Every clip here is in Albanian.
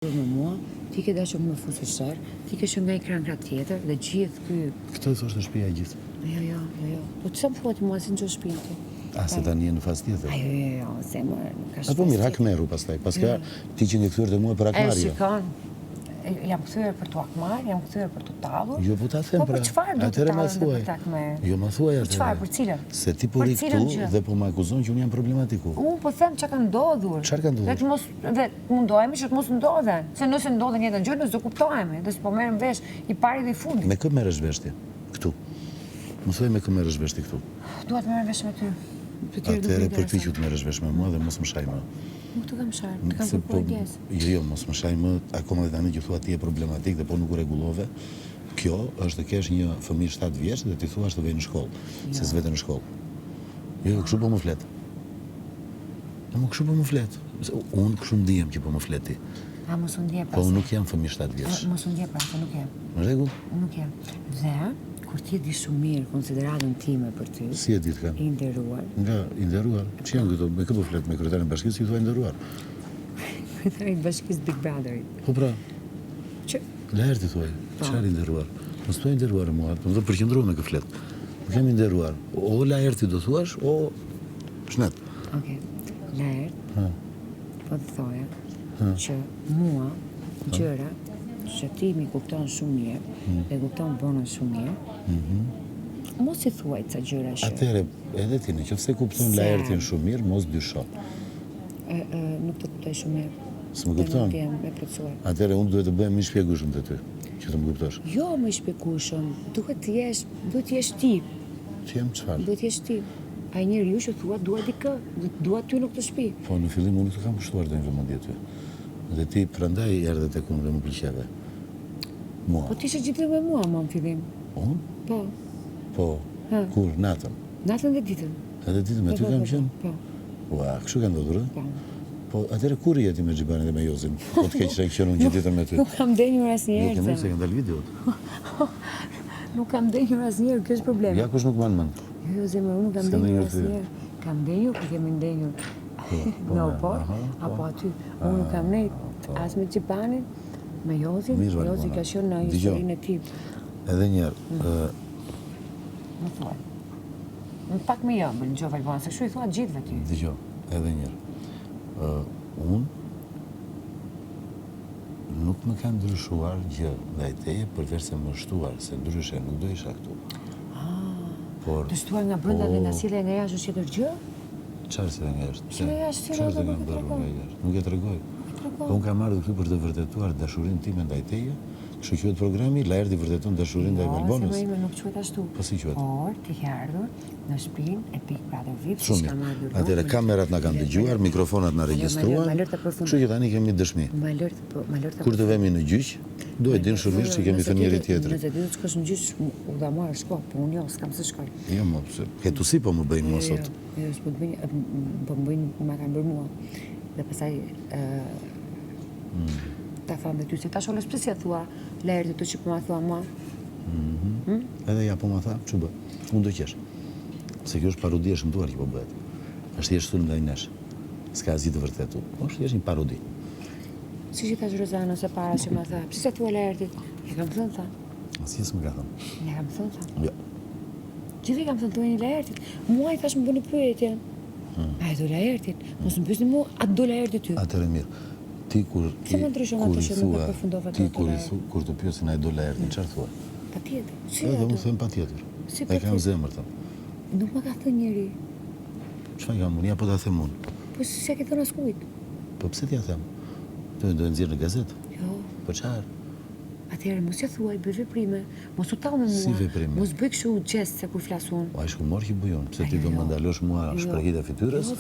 me mua, ti ke dashur më fusë shër, ti ke shënë nga ekran krah tjetër dhe gjithë ky. Këtë thoshte shtëpia e gjithë. Jo. Po çfarë më thuat mua si në shtëpinë ti? Se tani je në fazë tjetër. Jo, zemër, nuk ka. Apo mirë, hakmeru pastaj. Paska ti që nge kthyer te mua për hakmarrje. Shikon. Jam kthyer për tu hakmar, jam kthyer për tu tallur. Jo, po ta them pra. Atëherë më thuaj. Jo, më thuaj atë. Çfarë për cilën? Se ti po ri këtu dhe po më akuzon që unë jam problematiku. Unë po them çka ka ndodhur. Çfarë ka ndodhur? Dhe mundohemi që të mos ndodhen. Se nëse ndodhen njëjtën gjë, ne do kuptohemi, dhe s'po merrem vesh i pari dhe i fundit. Me kë merresh vesh ti? Këtu. Më thuaj me kë merresh vesh ti këtu? Dua të merrem vesh me ty. Atëherë përpiqu të merresh vesh me mua dhe mos më shaj më. Nuk të kam sharë, të kam kërkuar pjesë. Jo, mos më shaj më, akoma dhe tani që thua ti e problematik dhe po nuk u rregullove. Kjo është të kesh një fëmijë 7 vjeç dhe ti thua të vej në shkollë, se s'vete në shkollë. Jo, kështu po më flet. Mo kështu po më flet. Unë kështu ndihem që po më flet ti. A mos u ndje pas. Po unë nuk jam fëmijë 7 vjeç. Mos u ndje pas, nuk jam. Në rregull? Nuk jam. Dhe kur ti e di shumë mirë konsideratën time për ty. Si e di të kam? I nderuar. Nga i nderuar. Që janë këto? Me kë po flet? Me kryetarin e bashkisë i thua i nderuar. Kryetarin e bashkisë Big Brotherit. Po pra. Që Laerti thuaj. Çfarë i nderuar? Mos thuaj nderuar mua, po do përqendrohem me kë flet. Nuk jam i nderuar. O Laerti do thuash, o shnet. Okej. Laert. Po të thoja që mua gjëra që ti mi kupton shumë mirë dhe kupton bonën shumë mirë, mos i thuaj ca gjëra që... Atëherë, edhe ti nëse kupton Laertin shumë mirë, mos dysho. Nuk të kuptoj shumë mirë. S'më kupton? Atëherë, unë duhet të bëhem më i shpjegueshëm te ty, që të më kuptosh. Jo më i shpjegueshëm, duhet të jesh ti. Që jam çfarë? Duhet të jesh ti. Ai njeriu që thua dua dikë, dua ty në këtë shtëpi. Po në fillim unë nuk të kam pushtuar të një vëmendje ty. Dhe ti prandaj erdhe tek unë dhe më pëlqeve. Mua. Po ti ishe gjithë me mua më në fillim. Unë? Po. Po. Kur? Natën? Natën dhe ditën. Edhe ditën me ty kam qenë? Po. Ua, kështu ka ndodhur? Po. Po, atëherë kur jeti me Xhibanin dhe me Jozin? Po të keq qenë unë gjithë ditën me ty. Nuk kam denjur asnjëherë. Nuk e se kanë dalë videot. Nuk kam denjur asnjëherë, kjo është problemi. Ja kush nuk mban mend. Jo, zemër, unë nuk kam denjur asnjëherë. Kam denjur, po kemi ndenjur. Në opor, apo aty. Unë nuk kam nejt as me Xhibanin, me Jozin. Jozi ka qenë në historinë e tij. Edhe një herë. Më thuaj. Më pak më jam, në gjë valbon, se kështu i thua gjithëve ty. Dgjoj, edhe një herë. Unë nuk më kam ndryshuar gjë ndaj teje përveç se më shtuar, se ndryshe nuk do isha këtu. Të shtuar nga brenda dhe nga sjellja nga jashtë është tjetër gjë? Çfarë se nga jashtë? Çfarë të kam bërë nga jashtë? Nuk e tregoj. Po unë kam ardhur këtu për të vërtetuar dashurinë time ndaj teje. Kështu quhet programi, Laerti vërteton dashurinë ndaj Valbonës. Jo, nuk quhet ashtu. Po si quhet? Por ti ke ardhur në shtëpinë e Big Brother VIP, siç kam ardhur. Atëherë kamerat na kanë dëgjuar, mikrofonat na regjistruan. Kështu që tani kemi dëshmi. Kur të vemi në gjyq, do e din shumë mirë se kemi thënë njëri tjetrit. Nëse ti do të shkosh në gjyq, u dha marr shko, po unë jo, s'kam se shkoj. Jo, më pse. Hetusi po më bëjnë mua sot. Jo, s'po të bëjnë, po më bëjnë, ma kanë bërë mua. Dhe pastaj ta tham me ty se tash olës pse si thua Laerti të që po ma thua mua. Edhe ja po ma tha, ç'u bë? Unë do qesh. Se kjo është parodi e shëmtuar që po bëhet. Është thjesht sulm ndaj nesh. S'ka asgjë të vërtetë. Është thjesht një parodi. Si që thash Rozano se para që ma tha, pse se thua Laertit? Ja kam thënë tha. Asgjë s'më ka thënë. Ja kam thënë tha. Jo. Gjithë kam thënë thuaj Laertit. Mua i thash më bëni pyetje. A e do Laertin? Mos më pyesni mua, a do Laerti ty? Atëherë mirë. Ti kur ti kur të pyesin ai do Laertin, çfarë thua? Patjetër. Si do të them patjetër. Ai kam zemër thon. Nuk më ka thënë njëri. Çfarë kam unë? Ja po ta them unë. Po s'e ke thënë askujt. Po pse ti ja them? Do e nxjerr në gazetë? Jo. Po çfarë? Atëherë mos ja thuaj, bëj veprime, mos u tall me mua. Si veprime? Mos bëj kështu gjest se kur flas unë. Po ai humor që bujon, pse ti do më ndalosh mua shprehjet e fytyrës?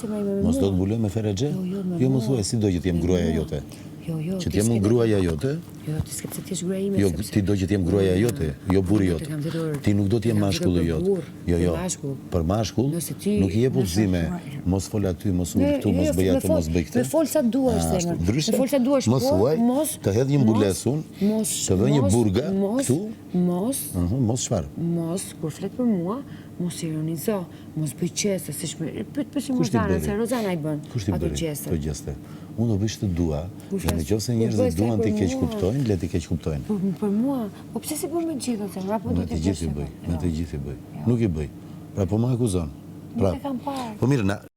Mos do të mbuloj me ferexhe? Jo, mos thuaj si do që të jem gruaja jote. Jo. Që të jem gruaja jote? Jo, ti s'ke pse ti je gruaja ime. Jo, ti do që të jem gruaja jote, jo burri jot. Ti nuk do të jem mashkulli jot. Jo. Për mashkull nuk i jep udhëzime. Mos fol aty, mos ul këtu, mos bëj atë, mos bëj këtë. Me fol sa duash zemër. Me fol sa duash. Mos thuaj, të hedh një mbulesun, të vë një burga këtu. Mos çfarë? Mos kur flet për mua, mos ironizo, mos bëj qese, siç pyet për shembull Rozana, se Rozana i bën. Ato gjeste. Unë do bëj ç'të dua, dhe nëse njerëzit duan të keq kuptojnë, le të keq kuptojnë. Për mua, po pse si bën me gjithë atë? Apo do Me të gjithë i bëj, me të gjithë i bëj. Nuk i bëj. Pra po më akuzon. Nuk e kam parë. Po mirë,